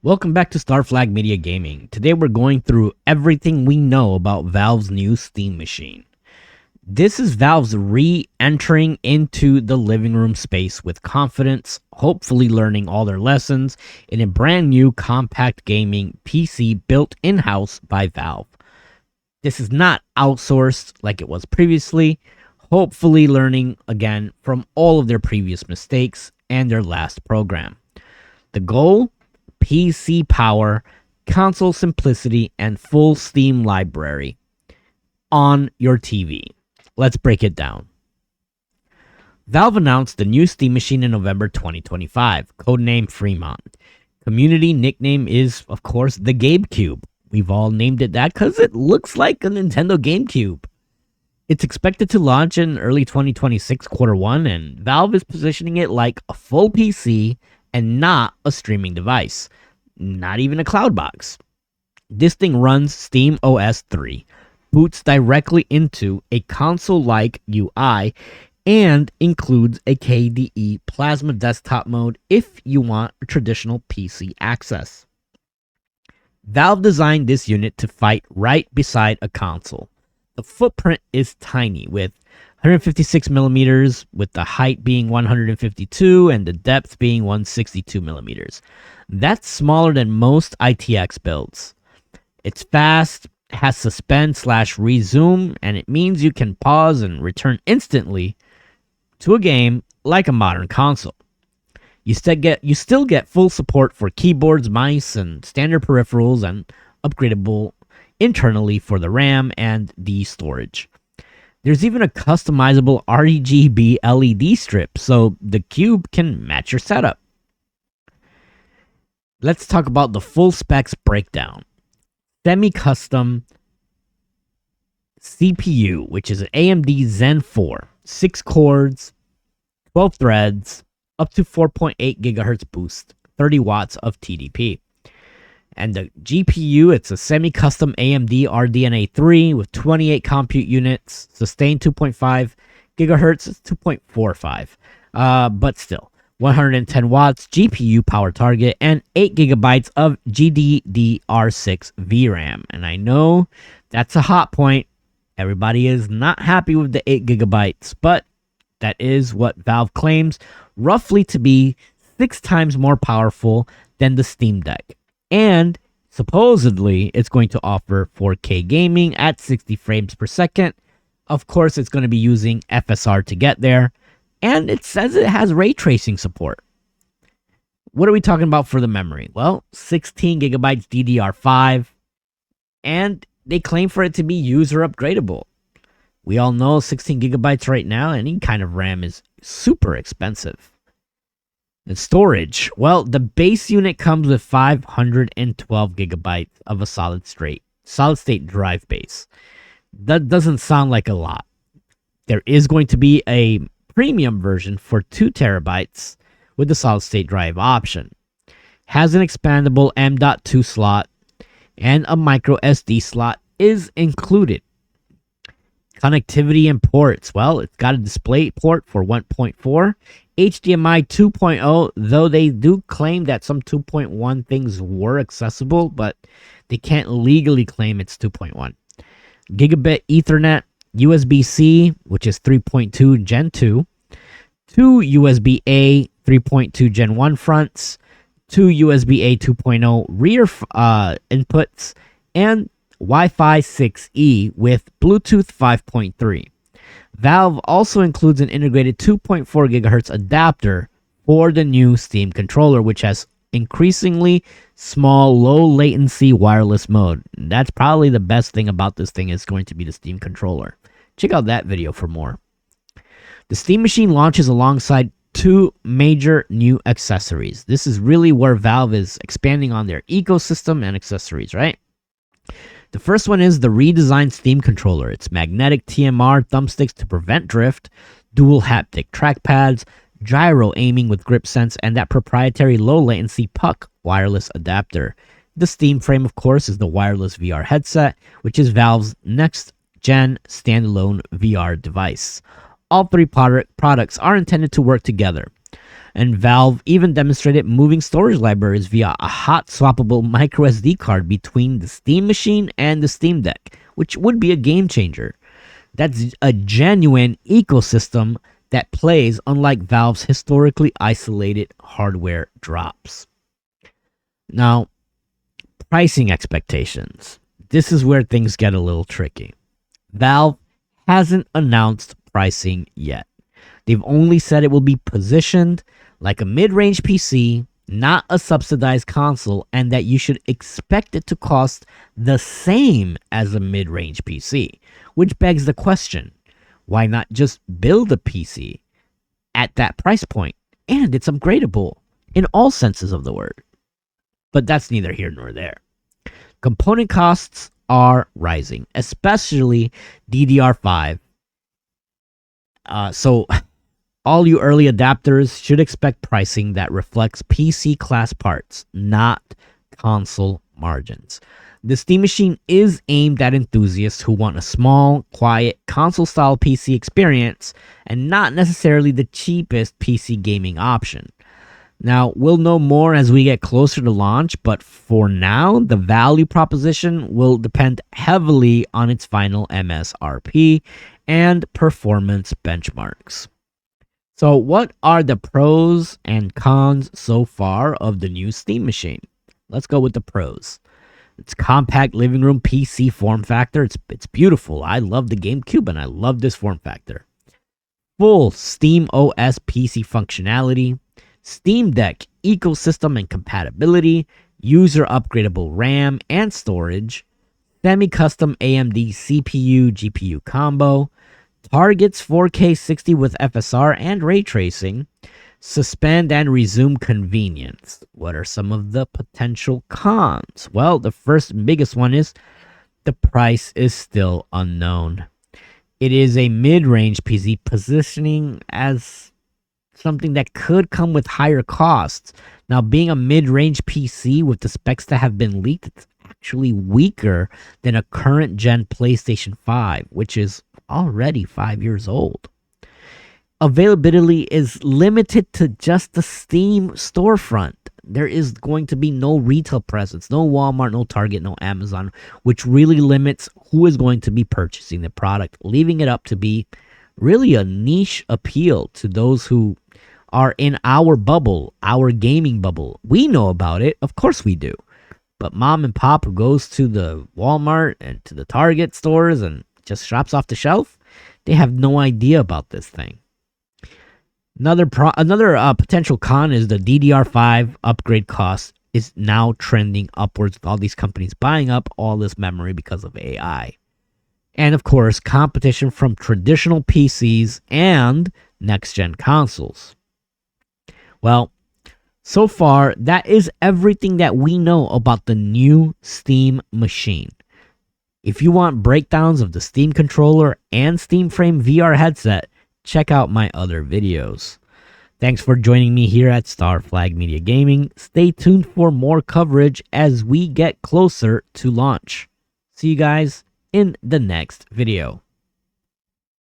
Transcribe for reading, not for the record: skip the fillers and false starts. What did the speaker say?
Welcome back to Starflag Media Gaming. Today we're going through everything we know about Valve's new Steam machine. This is Valve's re-entering into the living room space with confidence, hopefully learning all their lessons in a brand new compact gaming PC built in-house by Valve. This is not outsourced like it was previously, hopefully learning again from all of their previous mistakes and their last program. The goal? PC power, console simplicity, and full Steam library on your TV. Let's break it down. Valve announced the new Steam machine in November 2025, codename Fremont. Community nickname is, of course, the GameCube. We've all named it that because it looks like a Nintendo GameCube. It's expected to launch in early 2026 Q1, and Valve is positioning it like a full PC and not a streaming device, not even a cloud box. This thing runs Steam OS 3, boots directly into a console-like UI, and includes a KDE Plasma desktop mode if you want traditional PC access. Valve designed this unit to fight right beside a console. The footprint is tiny, with 156 millimeters, with the height being 152 and the depth being 162 millimeters. That's smaller than most ITX builds. It's fast, has suspend/resume, and it means you can pause and return instantly to a game like a modern console. You still get full support for keyboards, mice, and standard peripherals, and upgradable internally for the RAM and the storage. There's even a customizable RGB LED strip, so the cube can match your setup. Let's talk about the full specs breakdown. Semi-custom CPU, which is an AMD Zen 4, 6 cores, 12 threads, up to 4.8 gigahertz boost, 30 watts of TDP. And the GPU, it's a semi-custom AMD RDNA 3 with 28 compute units, sustained 2.5 gigahertz, it's 2.45, but still, 110 watts GPU power target, and 8 gigabytes of GDDR6 VRAM. And I know that's a hot point. Everybody is not happy with the 8 gigabytes, but that is what Valve claims, roughly to be 6 times more powerful than the Steam Deck. And supposedly, it's going to offer 4K gaming at 60 frames per second. Of course, it's going to be using FSR to get there. And it says it has ray tracing support. What are we talking about for the memory? Well, 16 gigabytes DDR5. And they claim for it to be user upgradable. We all know 16 gigabytes right now, any kind of RAM is super expensive. And storage, well, the base unit comes with 512 gigabytes of a solid state drive base. That doesn't sound like a lot. There is going to be a premium version for 2 terabytes with the solid state drive option. Has an expandable M.2 slot, and a micro SD slot is included. Connectivity and ports, well, it's got a display port for 1.4, HDMI 2.0, though they do claim that some 2.1 things were accessible, but they can't legally claim it's 2.1. Gigabit Ethernet, USB-C, which is 3.2 Gen 2, 2 USB-A 3.2 Gen 1 fronts, 2 USB-A 2.0 rear inputs, and Wi-Fi 6E with Bluetooth 5.3. Valve also includes an integrated 2.4 gigahertz adapter for the new Steam controller, which has increasingly small, low latency wireless mode. That's probably the best thing about this thing is going to be the Steam controller. Check out that video for more. The Steam machine launches alongside 2 major new accessories. This is really where Valve is expanding on their ecosystem and accessories, right? The first one is the redesigned Steam controller. It's magnetic TMR thumbsticks to prevent drift, dual haptic trackpads, gyro aiming with grip sense, and that proprietary low latency puck wireless adapter. The Steam Frame, of course, is the wireless VR headset, which is Valve's next gen standalone VR device. All 3 products are intended to work together. And Valve even demonstrated moving storage libraries via a hot swappable micro SD card between the Steam machine and the Steam Deck, which would be a game changer. That's a genuine ecosystem that plays unlike Valve's historically isolated hardware drops. Now, pricing expectations. This is where things get a little tricky. Valve hasn't announced pricing yet. They've only said it will be positioned like a mid-range PC, not a subsidized console, and that you should expect it to cost the same as a mid-range PC, which begs the question, why not just build a PC at that price point? And it's upgradable in all senses of the word. But that's neither here nor there. Component costs are rising, especially DDR5. So all you early adapters should expect pricing that reflects PC class parts, not console margins. The Steam Machine is aimed at enthusiasts who want a small, quiet, console-style PC experience and not necessarily the cheapest PC gaming option. Now, we'll know more as we get closer to launch, but for now, the value proposition will depend heavily on its final MSRP and performance benchmarks. So, what are the pros and cons so far of the new Steam Machine? Let's go with the pros. It's compact living room PC form factor. It's beautiful. I love the GameCube and I love this form factor. Full Steam OS PC functionality, Steam Deck ecosystem and compatibility, user upgradable RAM and storage, semi-custom AMD CPU GPU combo, targets 4K 60 with FSR and ray tracing, suspend and resume convenience. What are some of the potential cons? Well, the first biggest one is the price is still unknown. It is a mid-range PC positioning as something that could come with higher costs. Now, being a mid-range PC with the specs that have been leaked, it's actually weaker than a current gen PlayStation 5, which is already 5 years old. Availability is limited to just the Steam storefront. There is going to be no retail presence, no Walmart, no Target, no Amazon, which really limits who is going to be purchasing the product, leaving it up to be really a niche appeal to those who are in our bubble, our gaming bubble. We know about it, of course we do. But mom and pop who goes to the Walmart and to the Target stores and just shops off the shelf, they have no idea about this thing. Another potential con is the DDR5 upgrade cost is now trending upwards with all these companies buying up all this memory because of AI. And of course, competition from traditional PCs and next-gen consoles. Well, so far, that is everything that we know about the new Steam Machine. If you want breakdowns of the Steam controller and Steam Frame VR headset, check out my other videos. Thanks for joining me here at Star Flag Media Gaming. Stay tuned for more coverage as we get closer to launch. See you guys in the next video.